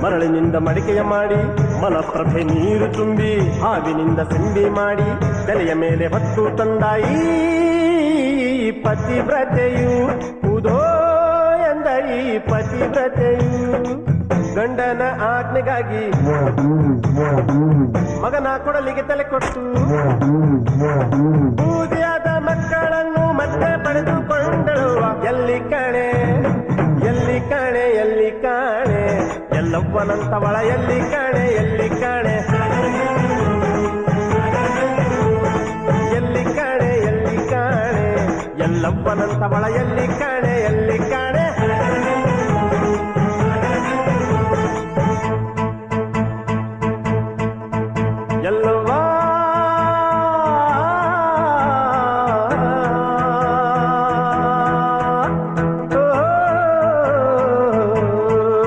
ಮರಳಿನಿಂದ ಮಡಿಕೆಯ ಮಾಡಿ ಮಲಪ್ರಭೆ ನೀರು ತುಂಬಿ ಹಾವಿನಿಂದ ಸಿಂಬಿ ಮಾಡಿ ತಲೆಯ ಮೇಲೆ ಹೊತ್ತು ತಂದಾಯಿ ಪತಿವ್ರತೆಯು ಉದೋ ಎಂದ ಈ ಪತಿವ್ರತೆಯು ಗಂಡನ ಆಜ್ಞೆಗಾಗಿ ಮಗನ ಕೊಡಲಿಗೆ ತಲೆ ಕೊಟ್ಟು ಬೂದಿಯಾದ ಮಕ್ಕಳನ್ನು ಮತ್ತೆ ಪಡೆದುಕೊಂಡಳು ಎಲ್ಲಿ ಕಾಣೆ ಎಲ್ಲಿ ಕಾಣೆ ಎಲ್ಲಿ ಕಾಣೆ ಎಲ್ಲವ್ವನಂತವಳ ಎಲ್ಲಿ ಕಾಣೆ ಎಲ್ಲಿ ಕಾಣೆ ಎಲ್ಲಿ ಕಾಣೆ ಎಲ್ಲಿ ಕಾಣೆ ಎಲ್ಲವ್ವನಂತವಳ ಎಲ್ಲಿ ಕಾಣೆ ಎಲ್ಲಿ